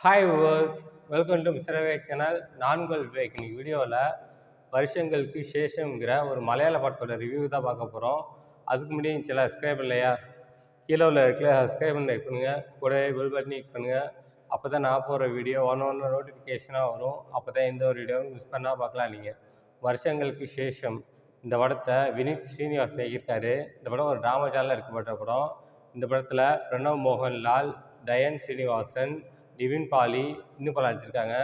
Hi viewers, welcome to mister Vivek channel. நான் உங்கள் விவேக். இன்னைக்கு வீடியோவில் வருஷங்களுக்கு சேஷம்ங்கிற ஒரு மலையாள படத்தோட ரிவ்யூ தான் பார்க்க போகிறோம். அதுக்கு முன்னாடி சில சப்ஸ்கிரைப் இல்லையா, கீழே உள்ள இருக்கிற சப்ஸ்கிரைப் பண்ணி பண்ணுங்க, கூடவே பெல் பட்டன் கிளிக் பண்ணுங்க. அப்போ தான் நான் போகிற வீடியோ ஒன்று நோட்டிஃபிகேஷனாக வரும். அப்போ தான் எந்த ஒரு வீடியோவும் மிஸ் பண்ணால் பார்க்கலாம். நீங்கள் வருஷங்களுக்கு சேஷம் இந்த படத்தை வினித் ஸ்ரீனிவாசன் இயக்கியிருக்காரு. இந்த படம் ஒரு டிராமா சேனலில் எடுக்கப்பட்ட படம். இந்த படத்தில் பிரணவ் மோகன்லால், தயன் ஸ்ரீனிவாசன், நிவின் பாலி இன்னும் படம் நடிச்சிருக்காங்க.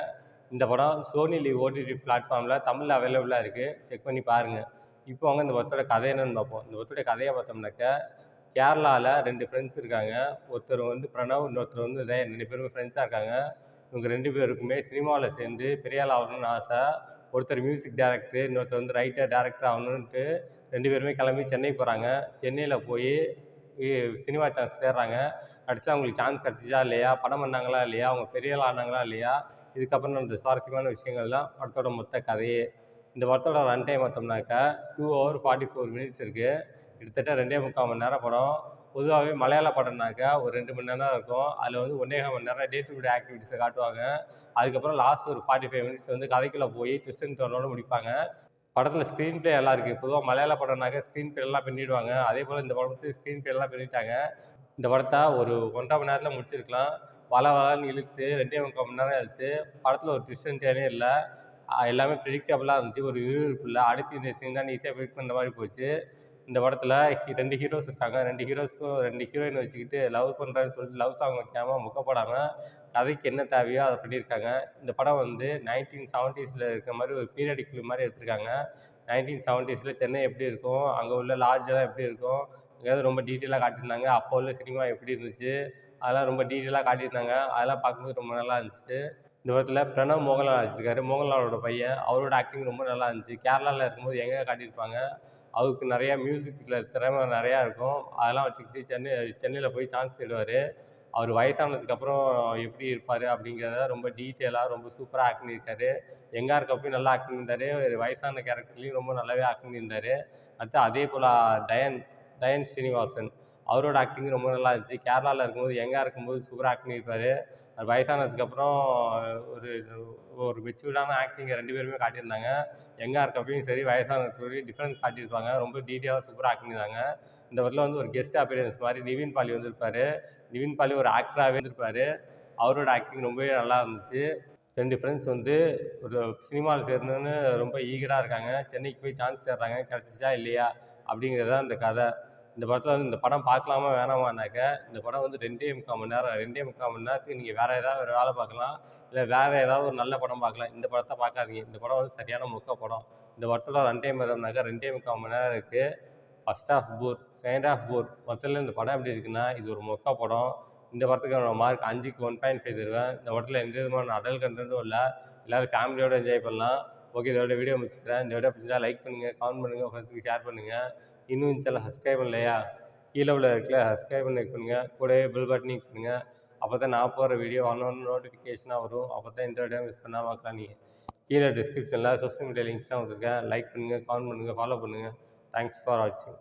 இந்த படம் சோனி லிவ் ஓடிடி பிளாட்ஃபார்மில் தமிழில் அவைலபிளாக இருக்குது. செக் பண்ணி பாருங்கள். இப்போ அவங்க இந்த படத்தோட கதை என்னன்னு பார்ப்போம். இந்த படத்தோட கதையை பார்த்தோம்னாக்க, கேரளாவில் 2 ஃப்ரெண்ட்ஸ் இருக்காங்க. ஒருத்தர் வந்து பிரணவ், இன்னொருத்தர் வந்து தயன். 2 பேருமே ஃப்ரெண்ட்ஸாக இருக்காங்க. இவங்க 2 பேருக்குமே சினிமாவில் சேர்ந்து பெரிய ஆள் ஆகணும்னு ஆசை. ஒருத்தர் மியூசிக் டைரக்டர், இன்னொருத்தர் வந்து ரைட்டர் டைரக்டர் ஆகணுன்ட்டு 2 பேருமே கிளம்பி சென்னை போகிறாங்க. சென்னையில் போய் சினிமா சான்ஸ் சேர்றாங்க. கடைசியாக அவங்களுக்கு சான்ஸ் கிடச்சிச்சா இல்லையா, படம் பண்ணாங்களா இல்லையா, அவங்க பெரிய ஆள் ஆனாங்களா இல்லையா, இதுக்கப்புறம் இந்த சுவாரஸ்யமான விஷயங்கள் தான் படத்தோட மொத்த கதையே. இந்த படத்தோட ரன் டைம் பார்த்தோம்னாக்கா 2 hours 44 minutes இருக்குது. கிட்டத்தட்ட 2.25 மணி நேரம் படம். பொதுவாகவே மலையாள படம்னாக்கா ஒரு 2 மணி நேரம் தான் இருக்கும். அதில் வந்து 1.25 மணி நேரம் டே டு டே ஆக்டிவிட்டிஸை காட்டுவாங்க. அதுக்கப்புறம் லாஸ்ட் ஒரு 45 minutes வந்து கதைக்குள்ளே போய் ட்விஸ்ட் அண்ட் டர்னோட முடிப்பாங்க. படத்தில் ஸ்க்ரீன் பிளே எல்லாம் இருக்குது. பொதுவாக மலையாள படம்னாக்க ஸ்க்ரீன் பிளே எல்லாம் பண்ணிவிடுவாங்க. அதே போல் இந்த படத்துக்கு ஸ்க்ரீன் பிளே எல்லாம் பண்ணிட்டாங்க. இந்த படத்தை ஒரு 1.5 மணி நேரத்தில் முடிச்சிருக்கலாம். வளன்னு இழுத்து 2.25 மணி நேரம் இழுத்து படத்தில் ஒரு ட்விஸ்ட் அண்ட் டர்னே இல்லை. எல்லாமே ப்ரெடிக்டபுளாக இருந்துச்சு. ஒரு விறுவிறுப்பு இல்லை. அடுத்து இந்த சீன் தான் ஈஸியாக ப்ரெடிக்ட் பண்ணுற மாதிரி போச்சு. இந்த படத்தில் 2 ஹீரோஸ் இருக்காங்க. 2 ஹீரோஸ்க்கும் 2 ஹீரோயின் வச்சுக்கிட்டு லவ் பண்ணுறேன்னு சொல்லிட்டு லவ் சாங் வைக்காமல் முக்கப்படாமல் கதைக்கு என்ன தேவையோ அதை பண்ணியிருக்காங்க. இந்த படம் வந்து 1970s இருக்கிற மாதிரி ஒரு பீரியடிக் ஃபிலிம் மாதிரி எடுத்திருக்காங்க. 1970s சென்னை எப்படி இருக்கும், அங்கே உள்ள லாட்ஜெல்லாம் எப்படி இருக்கும், எங்கேயாவது ரொம்ப டீட்டெயிலாக காட்டியிருந்தாங்க. அப்போ உள்ள சினிமா எப்படி இருந்துச்சு, அதெல்லாம் ரொம்ப டீட்டெயிலாக காட்டியிருந்தாங்க. அதெல்லாம் பார்க்கும்போது ரொம்ப நல்லா இருந்துச்சு. இந்த படத்தில் பிரணவ் மோகன்லால் நடிச்சிருக்காரு. மோகன்லாலோட பையன். அவரோட ஆக்டிங் ரொம்ப நல்லா இருந்துச்சு. கேரளாவில் இருக்கும்போது எங்கே காட்டியிருப்பாங்க, அவருக்கு நிறையா மியூசிக்கில் திறமை நிறையா இருக்கும். அதெல்லாம் வச்சுக்கிட்டு சென்னையில் போய் சான்ஸ் தேடுவார். அவர் வயசானதுக்கப்புறம் எப்படி இருப்பார் அப்படிங்கிறத ரொம்ப டீட்டெயிலாக ரொம்ப சூப்பராக ஆக்ட் பண்ணியிருக்காரு. யங்கா இருக்கப்பயும் நல்லா ஆக்ட் பண்ணியிருந்தார். வயசான கேரக்டர்லேயும் ரொம்ப நல்லாவே ஆக்ட் பண்ணியிருந்தார். அடுத்து அதே போல் தயன் ஸ்ரீனிவாசன், அவரோட ஆக்டிங் ரொம்ப நல்லா இருந்துச்சு. கேரளாவில் இருக்கும்போது யங்கா இருக்கும்போது சூப்பராக ஆக்ட் பண்ணியிருப்பார். வயசானதுக்கப்புறம் ஒரு ஒரு மெச்சூர்டான ஆக்டிங்கை 2 பேருமே காட்டியிருந்தாங்க. யங்கா இருக்கப்பயும் சரி, வயசானதுக்கு டிஃப்ரென்ஸ் காட்டியிருப்பாங்க. ரொம்ப டீட்டெயிலாக சூப்பராக ஆக்ட் பண்ணியிருந்தாங்க. இந்த படத்தில் வந்து ஒரு கெஸ்ட் அப்பியரன்ஸ் மாதிரி நிவின் பாலி வந்திருப்பார். நிவின் பாலி ஒரு ஆக்டராகவே இருந்திருப்பார். அவரோட ஆக்டிங் ரொம்பவே நல்லா இருந்துச்சு. 2 ஃப்ரெண்ட்ஸ் வந்து ஒரு சினிமாவில் சேரணுன்னு ரொம்ப ஈகராக இருக்காங்க. சென்னைக்கு போய் சான்ஸ் தேடுறாங்க. கிடச்சிச்சா இல்லையா அப்படிங்கிறது தான் இந்த கதை. இந்த படத்தில் வந்து இந்த படம் பார்க்கலாமா வேணாமான்னாக்க, இந்த படம் வந்து 2.25 மணி நேரம். 2.25 மணி நேரத்துக்கு நீங்கள் வேறு ஏதாவது ஒரு வேலை பார்க்கலாம், இல்லை வேறு ஏதாவது ஒரு நல்ல படம் பார்க்கலாம். இந்த படத்தை பார்க்காதீங்க. இந்த படம் வந்து சரியான மொக்க படம். இந்த படத்தோட ரன் டைம் பார்த்தோம்னாக்கா 2.25 மணி நேரம் இருக்குது. ஃபர்ஸ்ட் ஹாஃப் போர், செகண்ட் ஹாஃப் போர். மொத்தத்தில் இந்த படம் எப்படி இருக்குன்னா, இது ஒரு மொக்க படம். இந்த படத்துக்கு மார்க் 5க்கு 1.5 தருவேன். இந்த படத்தில் எந்த விதமான அடல் கண்டென்ட்டும் இல்லை. எல்லோரும் ஃபேமிலியோடு என்ஜாய் பண்ணலாம். ஓகே, இதோட வீடியோ முடிச்சுக்கிறேன். இந்த வீடியோ பிடிச்சா லைக் பண்ணுங்கள், கமெண்ட் பண்ணுங்கள், ஃப்ரெண்ட்ஸுக்கு ஷேர் பண்ணுங்கள். இன்னும் இந்த சேனல் சப்ஸ்கிரைப் பண்ணலையா, கீழே உள்ள இருக்குல்ல சப்ஸ்கிரைப் பண்ணுங்கள், கூடவே பெல் பட்டன் கிளிக் பண்ணுங்கள். அப்போ தான் நான் போகிற வீடியோ ஒன்று நோட்டிஃபிகேஷனாக வரும். அப்போ தான் இந்த வீடியோ மிஸ் பண்ணாமல் பார்க்கலாம். நீங்கள் கீழே டிஸ்கிரிப்ஷனில் சோஷியல் மீடியா லிங்க்ஸ்லாம் கொடுத்துருக்கேன். லைக் பண்ணுங்கள், கமெண்ட் பண்ணுங்கள், ஃபாலோ பண்ணுங்கள். தேங்க்ஸ் ஃபார் வாட்சிங்.